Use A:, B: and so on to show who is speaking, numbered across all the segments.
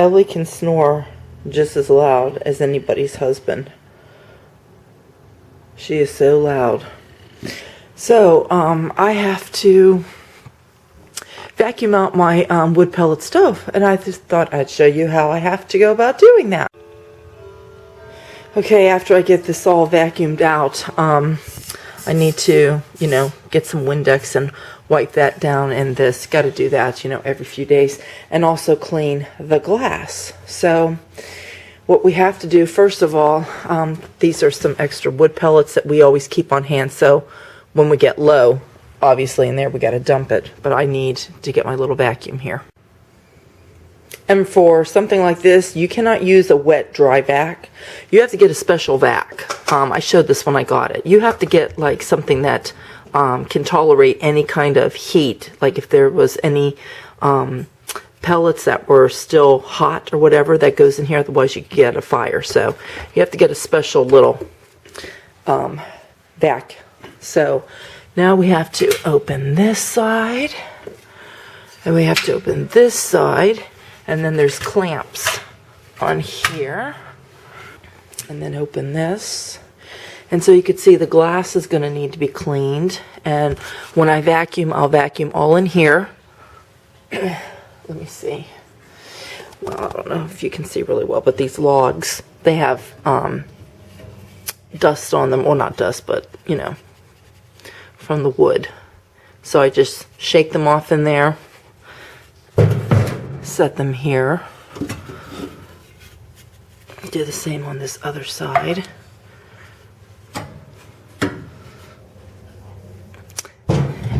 A: Ellie can snore just as loud as anybody's husband. She is so loud. So, I have to vacuum out my wood pellet stove, and I just thought I'd show you how I have to go about doing that. Okay, after I get this all vacuumed out, I need to, get some Windex and wipe that down in this. Got to do that, every few days. And also clean the glass. So what we have to do, first of all, these are some extra wood pellets that we always keep on hand. So when we get low, obviously in there, we got to dump it. But I need to get my little vacuum here. And for something like this, you cannot use a wet, dry vac. You have to get a special vac. I showed this when I got it. You have to get like something that can tolerate any kind of heat. Like if there was any pellets that were still hot or whatever that goes in here, otherwise you could get a fire. So you have to get a special little vac. So now we have to open this side. And we have to open this side. And then there's clamps on here. And then open this. And so you can see the glass is going to need to be cleaned. And when I vacuum, I'll vacuum all in here. Let me see. Well, I don't know if you can see really well, but these logs, they have dust on them. Well, not dust, but, from the wood. So I just shake them off in there. Set them here. Do the same on this other side.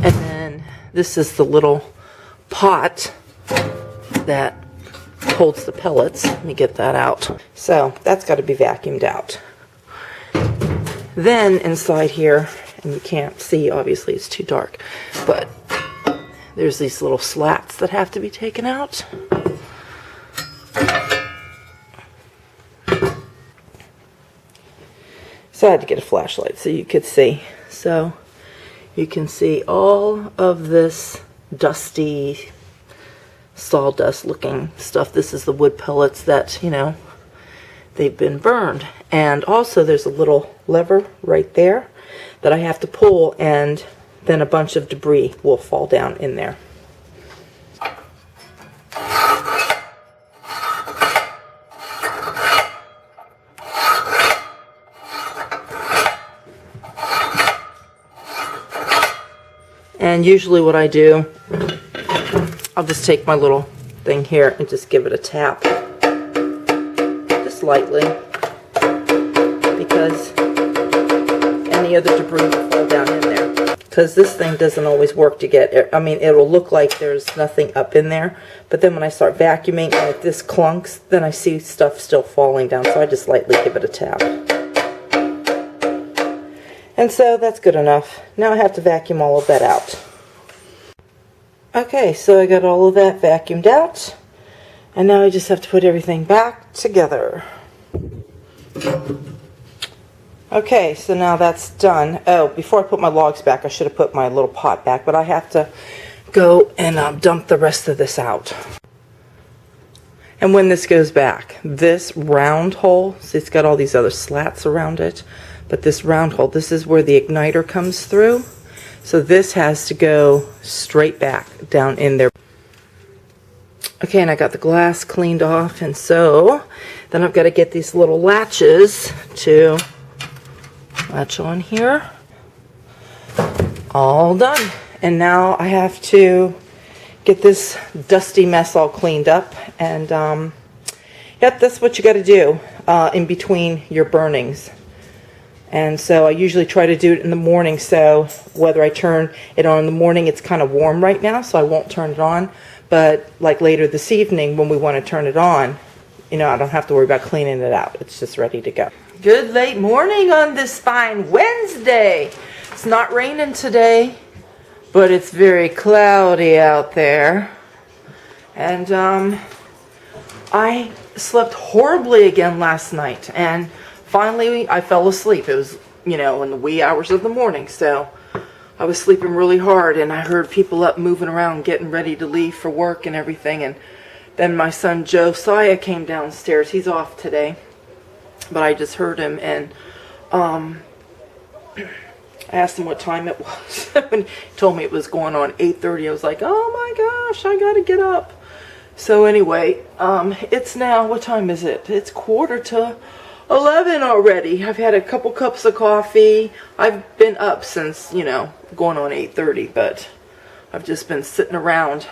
A: And then this is the little pot that holds the pellets. Let me get that out. So that's got to be vacuumed out. Then inside here, and you can't see, obviously it's too dark, but there's these little slats that have to be taken out. So I had to get a flashlight so you could see. So you can see all of this dusty, sawdust looking stuff. This is the wood pellets that, they've been burned. And also there's a little lever right there that I have to pull, and then a bunch of debris will fall down in there. And usually what I do, I'll just take my little thing here and just give it a tap. Just lightly. Because any other debris will fall down in there. Because this thing doesn't always work to get, it'll look like there's nothing up in there. But then when I start vacuuming and if this clunks, then I see stuff still falling down. So I just lightly give it a tap. And so that's good enough. Now I have to vacuum all of that out. Okay, so I got all of that vacuumed out. And now I just have to put everything back together. Okay, so now that's done. Oh, before I put my logs back, I should have put my little pot back, but I have to go and dump the rest of this out. And when this goes back, this round hole, see, it's got all these other slats around it, but this round hole, this is where the igniter comes through. So this has to go straight back down in there. Okay, and I got the glass cleaned off, and so then I've got to get these little latches to latch on here. All done. And now I have to get this dusty mess all cleaned up. And yep, that's what you got to do in between your burnings. And so I usually try to do it in the morning, so whether I turn it on in the morning, it's kind of warm right now, so I won't turn it on. But like later this evening when we want to turn it on, I don't have to worry about cleaning it out. It's just ready to go. Good late morning on this fine Wednesday. It's not raining today, but it's very cloudy out there. And I slept horribly again last night, and finally I fell asleep. It was, in the wee hours of the morning, so I was sleeping really hard, and I heard people up moving around getting ready to leave for work and everything, and Then my son Josiah came downstairs. He's off today, but I just heard him, and I asked him what time it was. When he told me it was going on 8:30, I was like, oh my gosh, I gotta get up. So anyway, it's now, what time is it? It's 11:15 already. I've had a couple cups of coffee. I've been up since, you know, going on 8:30, but I've just been sitting around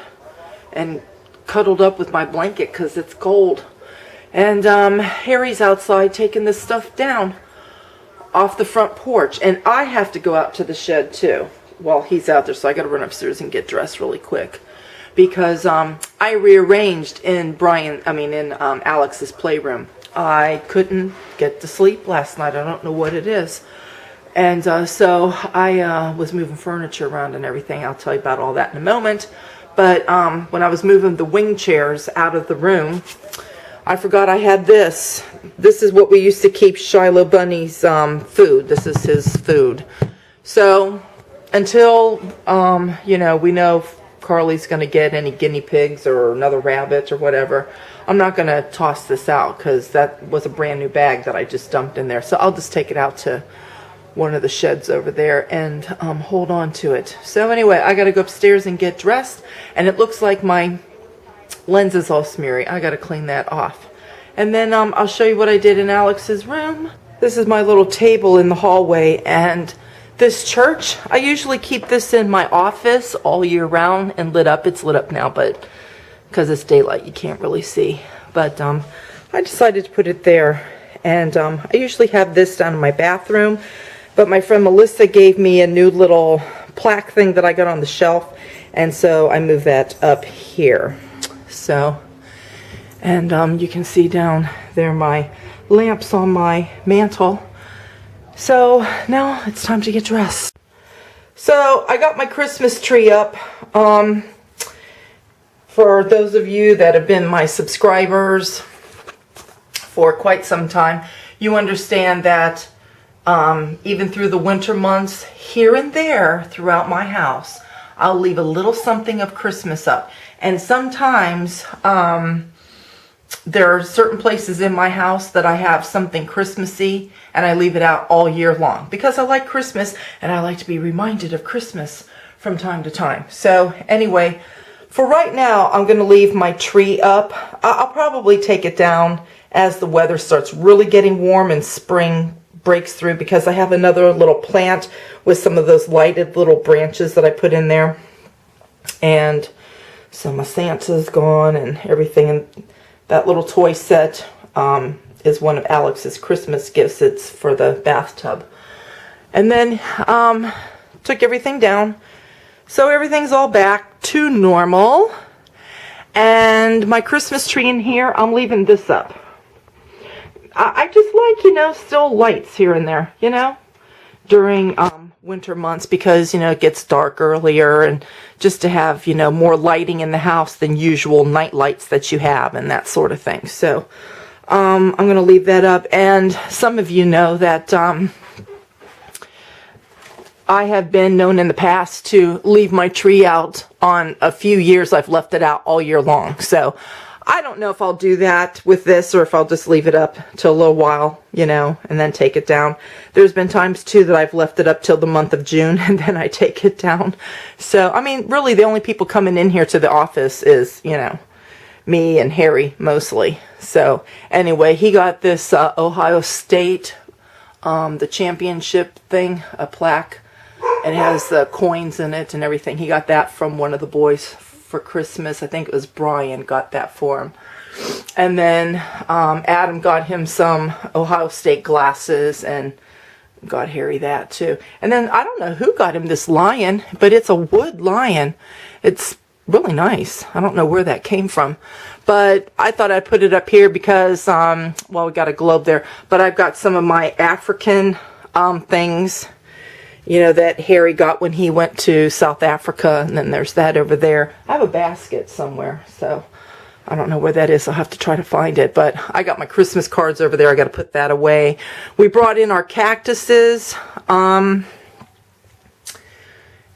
A: and cuddled up with my blanket because it's cold. And Harry's outside taking this stuff down off the front porch, and I have to go out to the shed too while he's out there, so I got to run upstairs and get dressed really quick because I rearranged in Alex's playroom. I couldn't get to sleep last night. I don't know what it is. And so I was moving furniture around and everything. I'll tell you about all that in a moment. But when I was moving the wing chairs out of the room, I forgot I had this. This is what we used to keep Shiloh Bunny's food. This is his food. So until, we know if Carly's going to get any guinea pigs or another rabbit or whatever, I'm not going to toss this out because that was a brand new bag that I just dumped in there. So I'll just take it out to one of the sheds over there and hold on to it. So anyway, I got to go upstairs and get dressed, and it looks like my lens is all smeary. I got to clean that off. And then I'll show you what I did in Alex's room. This is my little table in the hallway, and this church, I usually keep this in my office all year round and lit up. It's lit up now, but because it's daylight, you can't really see. But I decided to put it there. And I usually have this down in my bathroom, but my friend Melissa gave me a new little plaque thing that I got on the shelf, and so I moved that up here. So, and you can see down there my lamps on my mantle. So now it's time to get dressed. So I got my Christmas tree up. For those of you that have been my subscribers for quite some time, you understand that even through the winter months, here and there throughout my house, I'll leave a little something of Christmas up. And sometimes there are certain places in my house that I have something Christmassy, and I leave it out all year long because I like Christmas and I like to be reminded of Christmas from time to time. So anyway, for right now, I'm going to leave my tree up. I'll probably take it down as the weather starts really getting warm and spring breaks through, because I have another little plant with some of those lighted little branches that I put in there. And so my Santa's gone and everything. And that little toy set is one of Alex's Christmas gifts. It's for the bathtub. And then took everything down. So everything's all back to normal. And my Christmas tree in here, I'm leaving this up. I just like, still lights here and there, during winter months, because, it gets dark earlier, and just to have, more lighting in the house than usual night lights that you have and that sort of thing. So I'm going to leave that up. And some of you know that I have been known in the past to leave my tree out. On a few years, I've left it out all year long. So I don't know if I'll do that with this or if I'll just leave it up till a little while, and then take it down. There's been times too that I've left it up till the month of June and then I take it down. So, really the only people coming in here to the office is, me and Harry mostly. So anyway, he got this Ohio State, the championship thing, a plaque. It has the coins in it and everything. He got that from one of the boys for Christmas. I think it was Brian got that for him. And then Adam got him some Ohio State glasses and got Harry that too. And then I don't know who got him this lion, but it's a wood lion. It's really nice. I don't know where that came from. But I thought I'd put it up here because, we got a globe there. But I've got some of my African things, that Harry got when he went to South Africa, and then there's that over there. I have a basket somewhere, so I don't know where that is. I'll have to try to find it, but I got my Christmas cards over there. I got to put that away. We brought in our cactuses,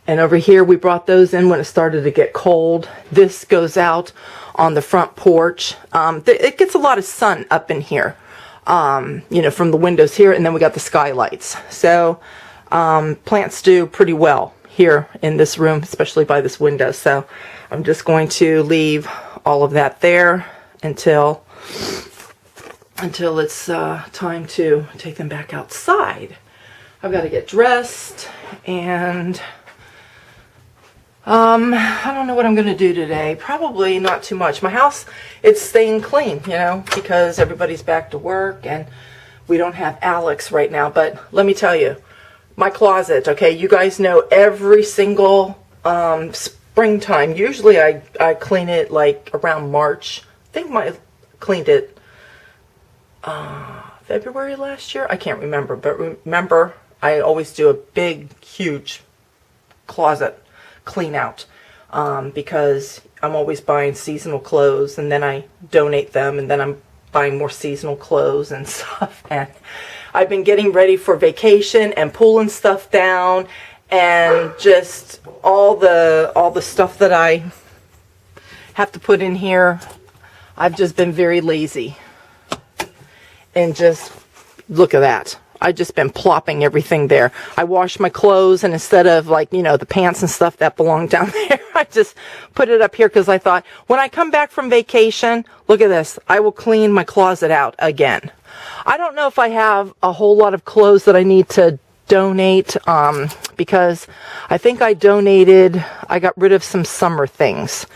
A: And over here, we brought those in when it started to get cold. This goes out on the front porch. It gets a lot of sun up in here, you know, from the windows here. And then we got the skylights. So plants do pretty well here in this room, especially by this window. So I'm just going to leave all of that there until it's time to take them back outside. I've got to get dressed, and I don't know what I'm going to do today. Probably not too much. My house, it's staying clean, you know, because everybody's back to work and we don't have Alex right now. But let me tell you, my closet, okay, you guys know every single springtime. Usually I clean it like around March. I think I cleaned it February last year. I can't remember, but remember, I always do a big, huge closet clean out because I'm always buying seasonal clothes, and then I donate them, and then I'm buying more seasonal clothes and stuff. And I've been getting ready for vacation and pulling stuff down, and just all the stuff that I have to put in here. I've just been very lazy, and just look at that. I've just been plopping everything there. I wash my clothes, and instead of, like, you know, the pants and stuff that belong down there, I just put it up here because I thought, when I come back from vacation, look at this, I will clean my closet out again. I don't know if I have a whole lot of clothes that I need to donate, because I think I got rid of some summer things.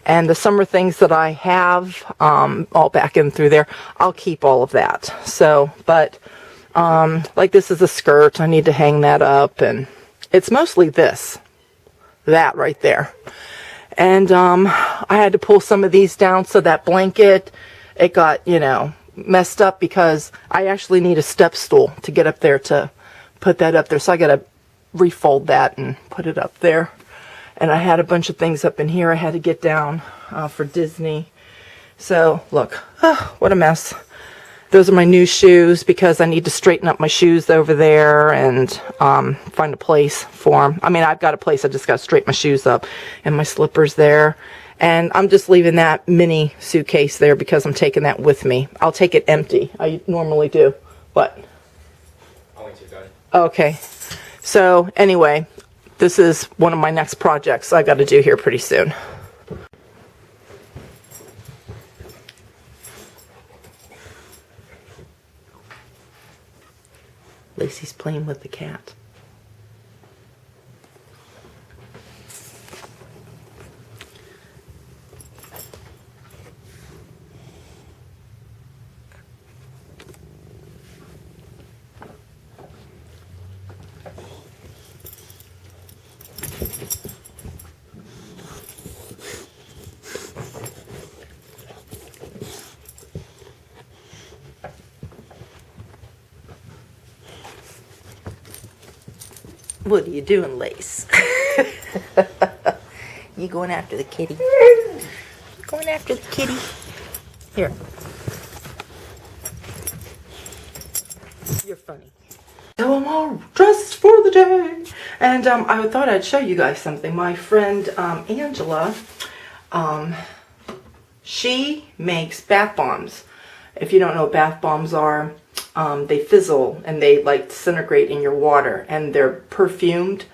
A: And the summer things that I have, all back in through there, I'll keep all of that. So, but like this is a skirt. I need to hang that up, and it's mostly that right there. And I had to pull some of these down, so that blanket, it got, you know, messed up because I actually need a step stool to get up there to put that up there. So I got to refold that and put it up there. And I had a bunch of things up in here I had to get down for Disney. So look, what a mess. Those are my new shoes because I need to straighten up my shoes over there and find a place for them. I mean, I've got a place. I just got to straighten my shoes up, and my slippers there. And I'm just leaving that mini suitcase there because I'm taking that with me. I'll take it empty. I normally do. What?
B: Only two, got it.
A: Okay. So anyway, this is one of my next projects I got to do here pretty soon. Lacey's playing with the cat. What are you doing, Lace? You going after the kitty? Going after the kitty? Here. You're funny. So I'm all dressed for the day. And I thought I'd show you guys something. My friend Angela, she makes bath bombs. If you don't know what bath bombs are, they fizzle and they like disintegrate in your water, and they're perfumed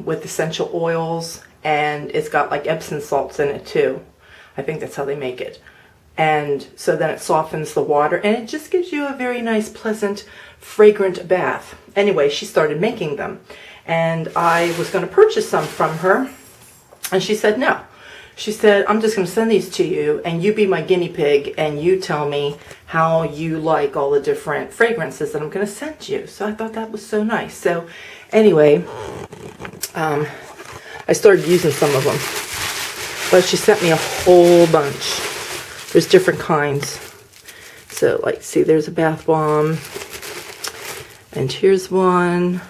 A: with essential oils, and it's got like Epsom salts in it too. I think that's how they make it. And so then it softens the water, and it just gives you a very nice, pleasant, fragrant bath. Anyway, she started making them, and I was going to purchase some from her, and she said no. She said, I'm just going to send these to you, and you be my guinea pig, and you tell me how you like all the different fragrances that I'm going to send you. So I thought that was so nice. So anyway, I started using some of them. But she sent me a whole bunch. There's different kinds. So, like, see, there's a bath bomb. And here's one.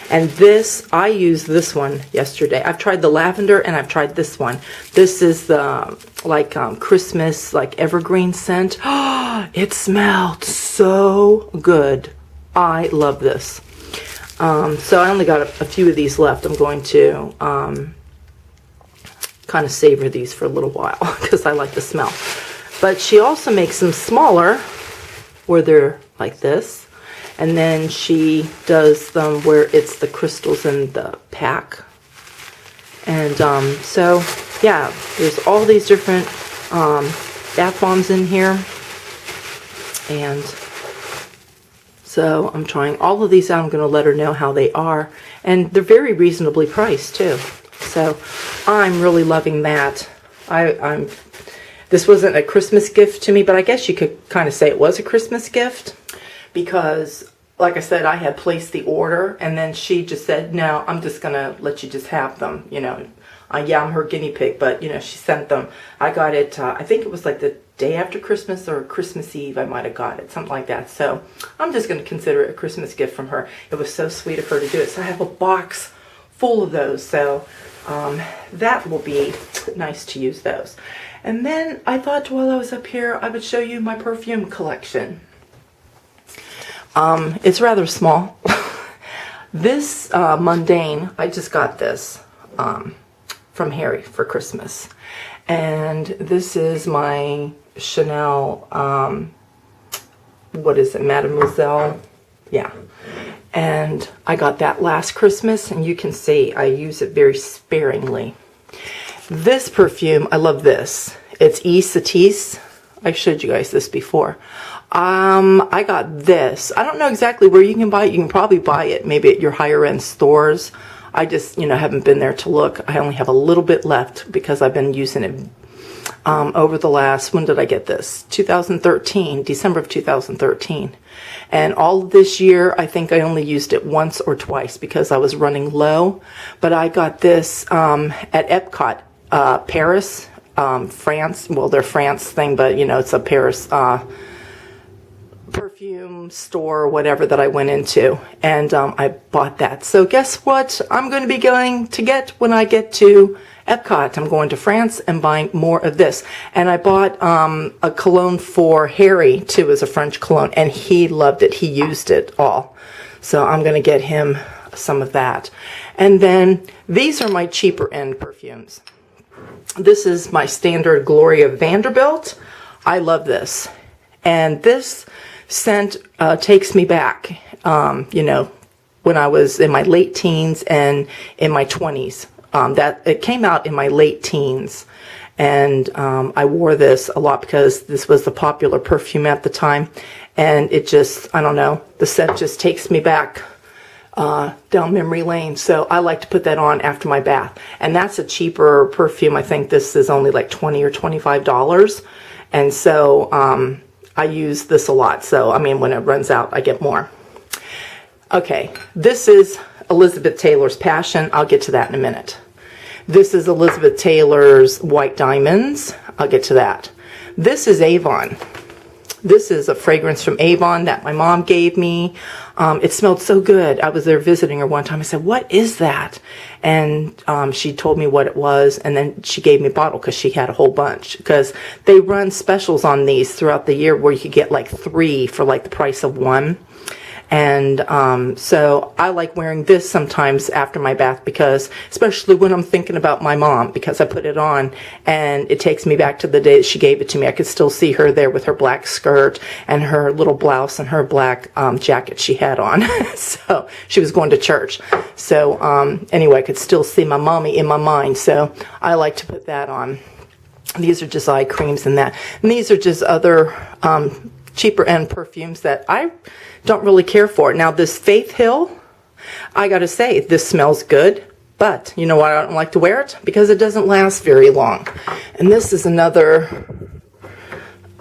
A: And this, I used this one yesterday. I've tried the lavender and I've tried this one. This is the like Christmas like evergreen scent. Oh, it smelled so good. I love this. So I only got a few of these left. I'm going to kind of savor these for a little while because I like the smell. But she also makes them smaller where they're like this. And then she does them where it's the crystals in the pack. And so, yeah, there's all these different bath bombs in here. And so I'm trying all of these out. I'm going to let her know how they are. And they're very reasonably priced, too. So I'm really loving that. This wasn't a Christmas gift to me, but I guess you could kind of say it was a Christmas gift. Because, like I said, I had placed the order. And then she just said, no, I'm just going to let you just have them. You know, yeah, I'm her guinea pig. But, you know, she sent them. I got it, I think it was like the day after Christmas or Christmas Eve. I might have got it, something like that. So I'm just going to consider it a Christmas gift from her. It was so sweet of her to do it. So I have a box full of those. So that will be nice to use those. And then I thought while I was up here, I would show you my perfume collection. It's rather small. This Mundane, I just got this from Harry for Christmas. And this is my Chanel, what is it, Mademoiselle? Yeah. And I got that last Christmas, and you can see I use it very sparingly. This perfume, I love this. It's Satis. I've showed you guys this before. I got this. I don't know exactly where you can buy it. You can probably buy it maybe at your higher end stores. I just, you know, haven't been there to look. I only have a little bit left because I've been using it over the last, when did I get this? 2013, December of 2013. And all of this year, I think I only used it once or twice because I was running low. But I got this at Epcot, Paris, France. Well, they're France thing, but, you know, it's a Paris perfume store or whatever that I went into, and I bought that. So guess what I'm going to be going to get when I get to Epcot? I'm going to France and buying more of this. And I bought a cologne for Harry too, as a French cologne, and he loved it. He used it all. So I'm going to get him some of that. And then these are my cheaper end perfumes. This is my standard Gloria Vanderbilt. I love this. And this scent takes me back, you know, when I was in my late teens and in my 20s. That it came out in my late teens, and I wore this a lot because this was the popular perfume at the time, and it just, I don't know, the scent just takes me back down memory lane. So I like to put that on after my bath, and that's a cheaper perfume. I think this is only like $20 or $25, and so I use this a lot. So, I mean, when it runs out, I get more. Okay, this is Elizabeth Taylor's Passion. I'll get to that in a minute. This is Elizabeth Taylor's White Diamonds. I'll get to that. This is Avon. This is a fragrance from Avon that my mom gave me. It smelled so good. I was there visiting her one time. I said, what is that? And she told me what it was, and then she gave me a bottle because she had a whole bunch. Because they run specials on these throughout the year where you could get like 3 for like the price of 1. And so I like wearing this sometimes after my bath, because especially when I'm thinking about my mom, because I put it on and it takes me back to the day that she gave it to me. I could still see her there with her black skirt and her little blouse and her black jacket she had on. So she was going to church. So anyway, I could still see my mommy in my mind. So I like to put that on. These are just eye creams and that. And these are just other cheaper end perfumes that I don't really care for. Now this Faith Hill, I gotta say, this smells good, but you know why I don't like to wear it? Because it doesn't last very long. And this is another,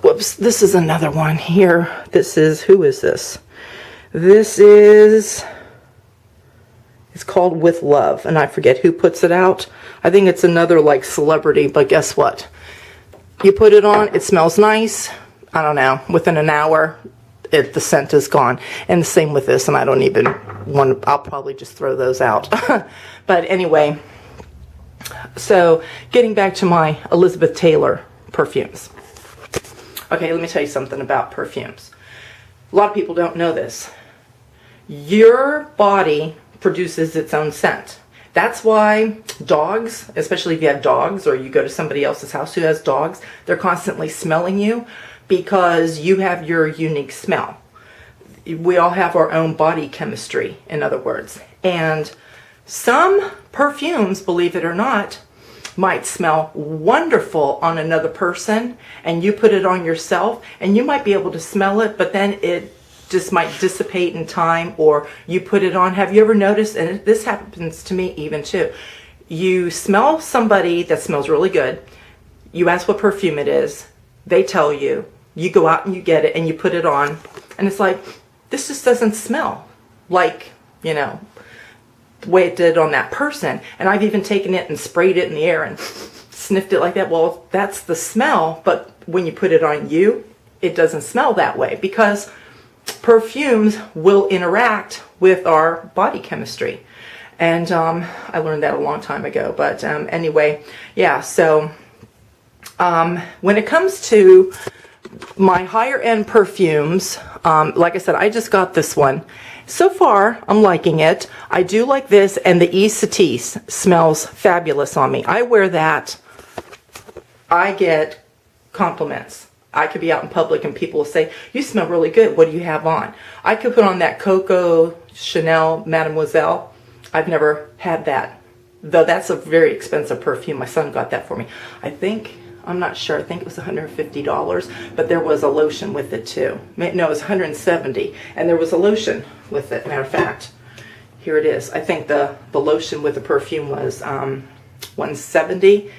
A: whoops, this is another one here. This is, who is this? This is, it's called With Love, and I forget who puts it out. I think it's another like celebrity, but guess what? You put it on, it smells nice. I don't know, within an hour, the scent is gone. And the same with this, and I don't even want to, I'll probably just throw those out. But anyway, so getting back to my Elizabeth Taylor perfumes. Okay, let me tell you something about perfumes. A lot of people don't know this. your body produces its own scent. That's why dogs, especially if you have dogs or you go to somebody else's house who has dogs, they're constantly smelling you because you have your unique smell. We all have our own body chemistry, in other words. And some perfumes, believe it or not, might smell wonderful on another person, and you put it on yourself and you might be able to smell it, but then it just might dissipate in time, or you put it on. Have you ever noticed, and this happens to me even too, you smell somebody that smells really good, you ask what perfume it is, they tell you, you go out and you get it and you put it on, and it's like, this just doesn't smell like, you know, the way it did on that person. And I've even taken it and sprayed it in the air and sniffed it like that. Well, that's the smell, but when you put it on you, it doesn't smell that way, because perfumes will interact with our body chemistry. And I learned that a long time ago. But anyway, yeah, so when it comes to my higher end perfumes, like I said, I just got this one. So far, I'm liking it. I do like this, and the Eau Satis smells fabulous on me. I wear that. I get compliments. I could be out in public and people will say, you smell really good. What do you have on? I could put on that Coco Chanel Mademoiselle. I've never had that, though that's a very expensive perfume. My son got that for me. I'm not sure. I think it was $150, but there was a lotion with it too. No, it was $170, and there was a lotion with it. Matter of fact, here it is. I think the lotion with the perfume was $170,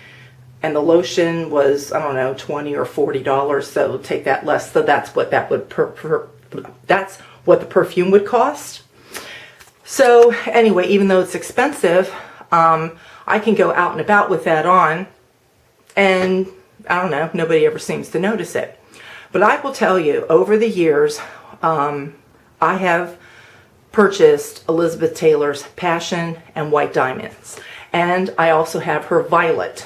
A: and the lotion was, I don't know, $20 or $40. So take that less. So that's what that would that's what the perfume would cost. So anyway, even though it's expensive, I can go out and about with that on. And I don't know, nobody ever seems to notice it. But I will tell you, over the years, I have purchased Elizabeth Taylor's Passion and White Diamonds. And I also have her Violet.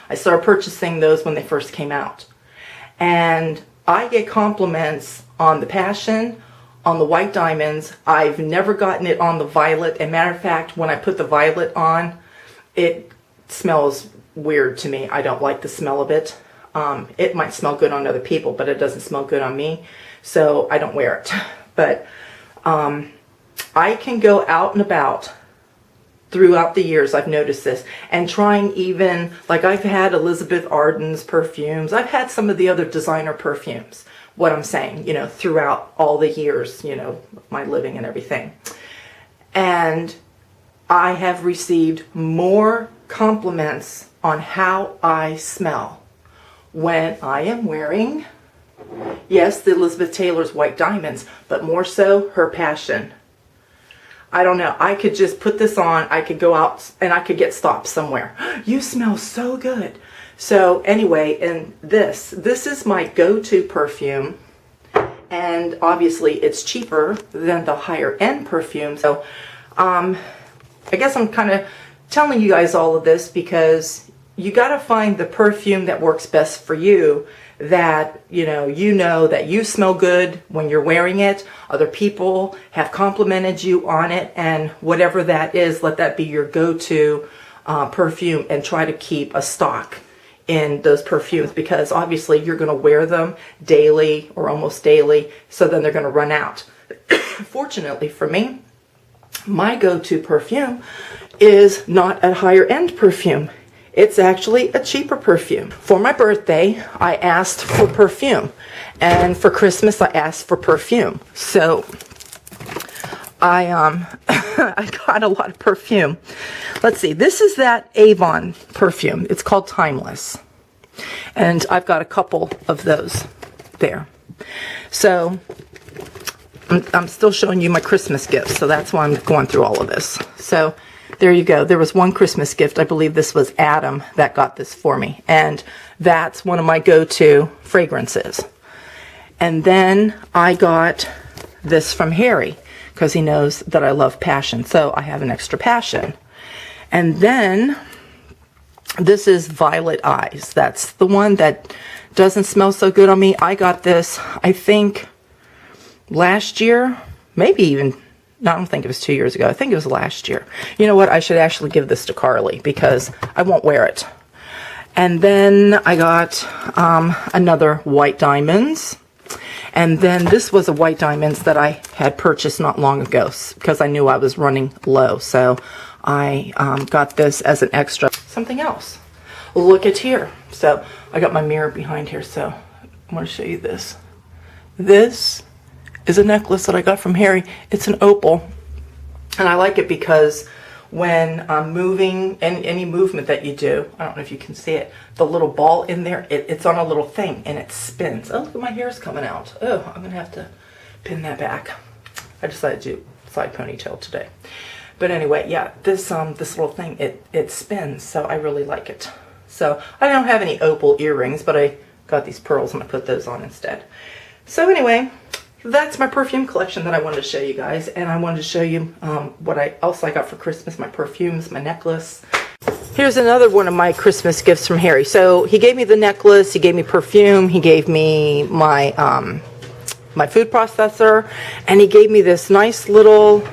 A: I started purchasing those when they first came out. And I get compliments on the Passion, on the White Diamonds. I've never gotten it on the Violet. And matter of fact, when I put the Violet on, it smells weird to me. I don't like the smell of it. It might smell good on other people, but it doesn't smell good on me, so I don't wear it. But I can go out and about throughout the years. I've noticed this, and trying, even like I've had Elizabeth Arden's perfumes, I've had some of the other designer perfumes, what I'm saying, you know, throughout all the years, you know, my living and everything. And I have received more compliments on how I smell when I am wearing, yes, the Elizabeth Taylor's White Diamonds, but more so her Passion. I don't know. I could just put this on. I could go out and I could get stopped somewhere. You smell so good. So anyway, and this is my go-to perfume. And obviously it's cheaper than the higher end perfume. So I guess I'm kind of telling you guys all of this because you got to find the perfume that works best for you, that you know that you smell good when you're wearing it. Other people have complimented you on it, and whatever that is, let that be your go-to perfume, and try to keep a stock in those perfumes, because obviously you're going to wear them daily or almost daily, so then they're going to run out. Fortunately for me, my go-to perfume is not a higher end perfume. It's actually a cheaper perfume. For my birthday, I asked for perfume. And for Christmas, I asked for perfume. So I I got a lot of perfume. Let's see. This is that Avon perfume. It's called Timeless. And I've got a couple of those there. So I'm still showing you my Christmas gifts. So that's why I'm going through all of this. So there you go. There was one Christmas gift. I believe this was Adam that got this for me. And that's one of my go-to fragrances. And then I got this from Harry because he knows that I love Passion. So I have an extra Passion. And then this is Violet Eyes. That's the one that doesn't smell so good on me. I got this, I think, last year maybe even, no, I don't think it was 2 years ago. I think it was last year. You know what? I should actually give this to Carly because I won't wear it. And then I got another white diamonds. And then this was a white diamonds that I had purchased not long ago because I knew I was running low. So I got this as an extra. Something else. Look at here. So I got my mirror behind here. So I want to show you this. This is a necklace that I got from Harry. It's an opal. And I like it because when I'm moving, and any movement that you do, I don't know if you can see it, the little ball in there, it's on a little thing and it spins. Oh, look at my hair's coming out. Oh, I'm gonna have to pin that back. I decided to do side ponytail today. But anyway, yeah, this little thing, it spins, so I really like it. So I don't have any opal earrings, but I got these pearls and I put those on instead. So anyway, that's my perfume collection that I wanted to show you guys, and I wanted to show you what else I got for Christmas, my perfumes, my necklace. Here's another one of my Christmas gifts from Harry. So he gave me the necklace, he gave me perfume, he gave me my my food processor, and he gave me this nice little,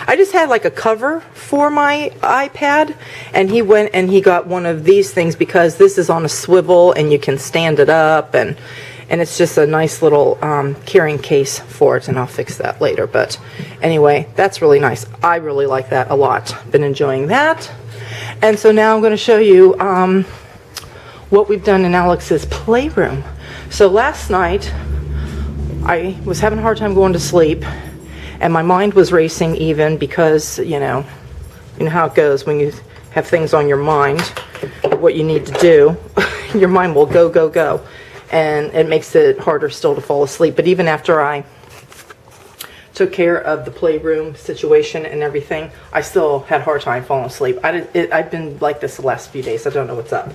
A: I just had like a cover for my iPad, and he went and he got one of these things because this is on a swivel and you can stand it up, and it's just a nice little carrying case for it, and I'll fix that later. But anyway, that's really nice. I really like that a lot. Been enjoying that. And so now I'm going to show you what we've done in Alex's playroom. So last night, I was having a hard time going to sleep, and my mind was racing even because, you know how it goes when you have things on your mind, what you need to do, your mind will go, go, go. And it makes it harder still to fall asleep. But even after I took care of the playroom situation and everything, I still had a hard time falling asleep. I've been like this the last few days. I don't know what's up.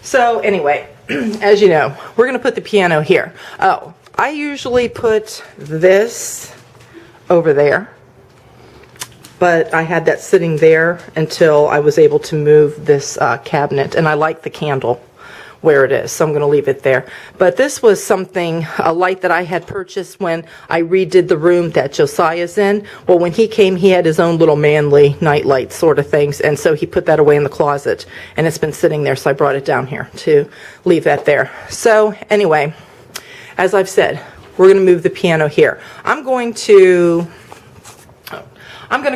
A: So anyway, as you know, we're going to put the piano here. Oh, I usually put this over there, but I had that sitting there until I was able to move this cabinet, and I like the candle where it is, so I'm going to leave it there. But this was something, a light that I had purchased when I redid the room that Josiah's in. Well, when he came, he had his own little manly night light sort of things, and so he put that away in the closet, and it's been sitting there, so I brought it down here to leave that there. So anyway, as I've said, we're going to move the piano here. I'm going to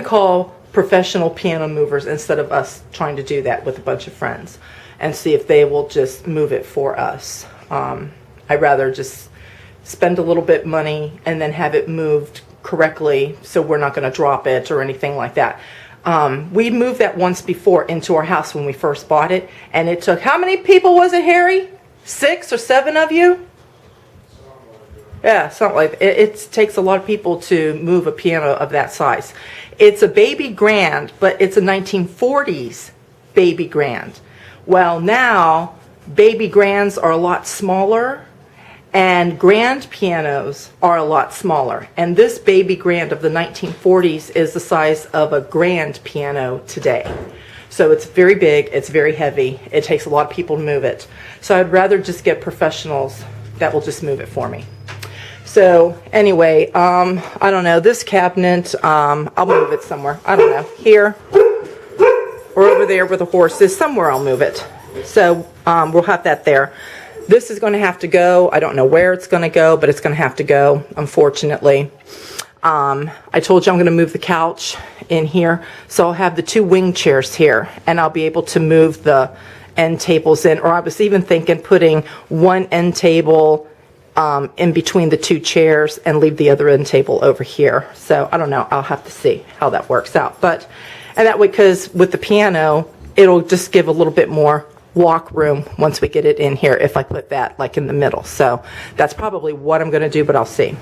A: call professional piano movers instead of us trying to do that with a bunch of friends, and see if they will just move it for us. I'd rather just spend a little bit money and then have it moved correctly, so we're not going to drop it or anything like that. We moved that once before into our house when we first bought it, and it took, how many people was it, Harry? 6 or 7 of you? Yeah, something like that. It takes a lot of people to move a piano of that size. It's a baby grand, but it's a 1940s baby grand. Well, now baby grands are a lot smaller and grand pianos are a lot smaller. And this baby grand of the 1940s is the size of a grand piano today. So it's very big, it's very heavy, it takes a lot of people to move it. So I'd rather just get professionals that will just move it for me. So anyway, I don't know, this cabinet, I'll move it somewhere. I don't know, here or over there where the horse is, somewhere I'll move it. So we'll have that there. This is going to have to go. I don't know where it's going to go, but it's going to have to go, unfortunately. I told you I'm going to move the couch in here, so I'll have the 2 wing chairs here, and I'll be able to move the end tables in, or I was even thinking putting one end table in between the 2 chairs and leave the other end table over here. So I don't know, I'll have to see how that works out. But, and that way, because with the piano, it'll just give a little bit more walk room once we get it in here if I put that like in the middle. So that's probably what I'm going to do, but I'll see.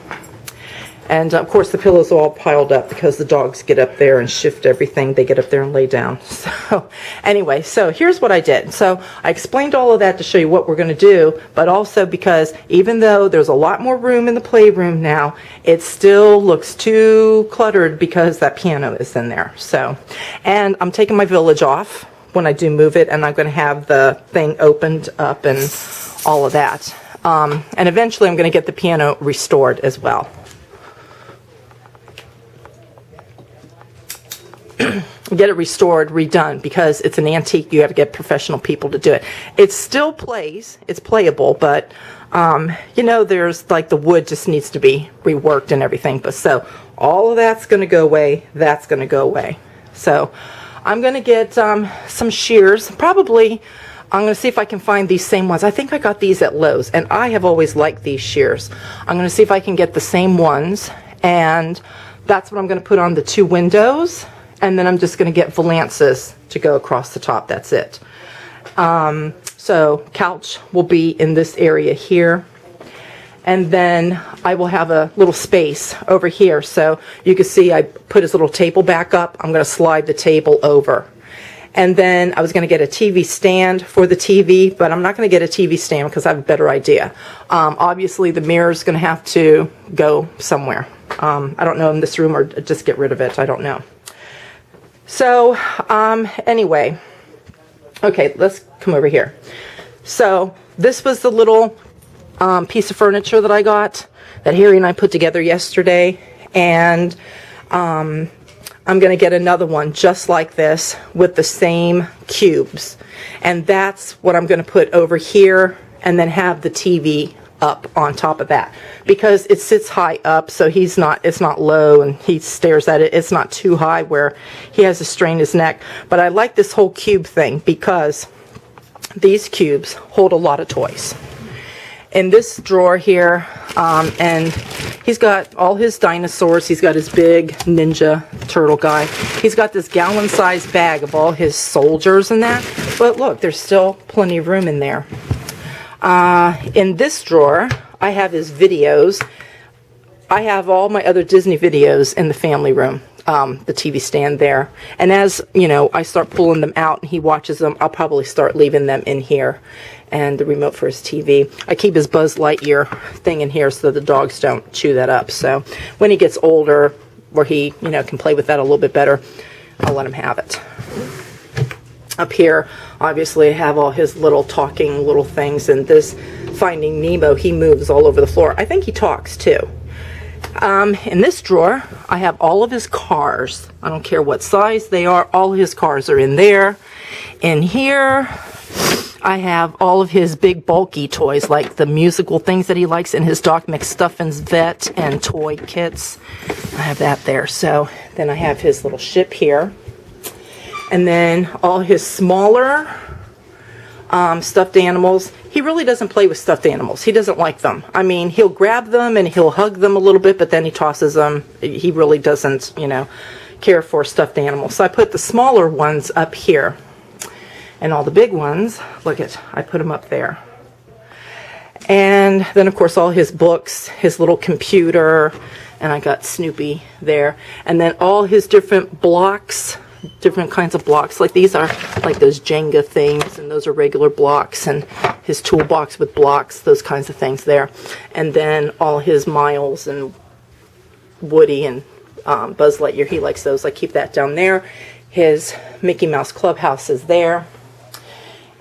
A: And of course the pillows are all piled up because the dogs get up there and shift everything. They get up there and lay down. So anyway, so here's what I did. So I explained all of that to show you what we're going to do, but also because even though there's a lot more room in the playroom now, it still looks too cluttered because that piano is in there. So, and I'm taking my village off when I do move it, and I'm going to have the thing opened up and all of that. And eventually I'm going to get the piano restored as well. get it restored, redone, because it's an antique. You got to get professional people to do it. It still plays, it's playable, but you know, there's like the wood just needs to be reworked and everything. But so all of that's going to go away. That's going to go away. So I'm going to get some shears. Probably I'm going to see if I can find these same ones. I think I got these at Lowe's, and I have always liked these shears. I'm going to see if I can get the same ones, and that's what I'm going to put on the 2 windows. And then I'm just going to get valances to go across the top. That's it. So couch will be in this area here. And then I will have a little space over here. So you can see I put his little table back up. I'm going to slide the table over. And then I was going to get a TV stand for the TV, but I'm not going to get a TV stand because I have a better idea. Obviously, the mirror is going to have to go somewhere. I don't know, in this room, or just get rid of it. I don't know. So, anyway, okay, let's come over here. So, this was the little piece of furniture that I got, that Harry and I put together yesterday, and I'm going to get another one just like this with the same cubes, and that's what I'm going to put over here, and then have the TV up on top of that, because it sits high up, so it's not low, and he stares at it. It's not too high where he has to strain his neck. But I like this whole cube thing because these cubes hold a lot of toys. In this drawer here, and he's got all his dinosaurs. He's got his big Ninja Turtle guy. He's got this gallon-sized bag of all his soldiers and that. But look, there's still plenty of room in there. In this drawer, I have his videos. I have all my other Disney videos in the family room, the TV stand there. And as, you know, I start pulling them out and he watches them, I'll probably start leaving them in here. And the remote for his TV. I keep his Buzz Lightyear thing in here so the dogs don't chew that up. So when he gets older, where he, you know, can play with that a little bit better, I'll let him have it. Up here, obviously, I have all his little talking little things, and this Finding Nemo, he moves all over the floor. I think he talks too. In this drawer, I have all of his cars. I don't care what size they are, all his cars are in there. In here, I have all of his big bulky toys, like the musical things that he likes, and his Doc McStuffins vet and toy kits. I have that there. So then I have his little ship here. And then all his smaller stuffed animals. He really doesn't play with stuffed animals. He doesn't like them. I mean, he'll grab them and he'll hug them a little bit, but then he tosses them. He really doesn't, you know, care for stuffed animals. So I put the smaller ones up here. And all the big ones, look at, I put them up there. And then, of course, all his books, his little computer, and I got Snoopy there. And then all his different blocks, different kinds of blocks. Like these are like those Jenga things, and those are regular blocks, and his toolbox with blocks, those kinds of things there. And then all his Miles and Woody and Buzz Lightyear, he likes those. I keep that down there. His Mickey Mouse Clubhouse is there.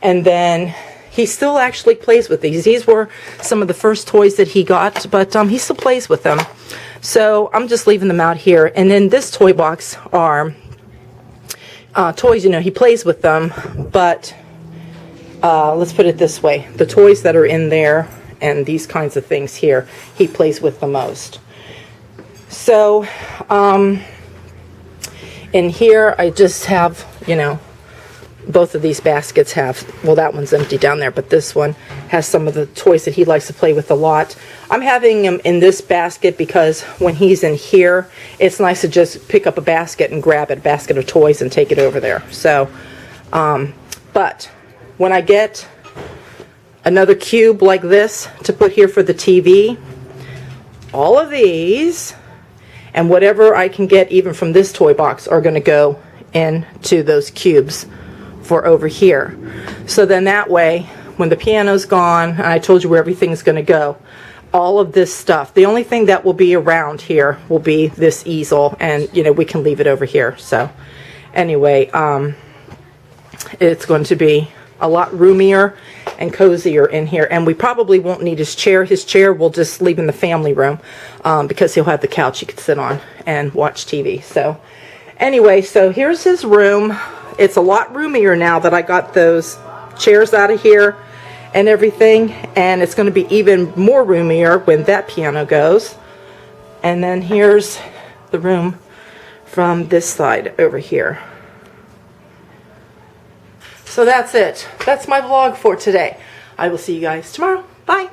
A: And then he still actually plays with these. These were some of the first toys that he got, but he still plays with them. So I'm just leaving them out here. And in this toy box are toys, you know, he plays with them, but let's put it this way. The toys that are in there and these kinds of things here, he plays with the most. So in here I just have, you know, both of these baskets have, well, that one's empty down there, but this one has some of the toys that he likes to play with a lot. I'm having him in this basket because when he's in here, it's nice to just pick up a basket and grab it, a basket of toys, and take it over there. So, but when I get another cube like this to put here for the TV, all of these and whatever I can get even from this toy box are going to go into those cubes for over here. So then that way, when the piano's gone, and I told you where everything's going to go, all of this stuff, the only thing that will be around here will be this easel, and you know, we can leave it over here. So anyway, it's going to be a lot roomier and cozier in here, and we probably won't need his chair. His chair we'll just leave in the family room because he'll have the couch he could sit on and watch TV. So Anyway, so here's his room. It's a lot roomier now that I got those chairs out of here and everything, and it's going to be even more roomier when that piano goes. And then here's the room from this side over here. So that's it. That's my vlog for today. I will see you guys tomorrow. Bye.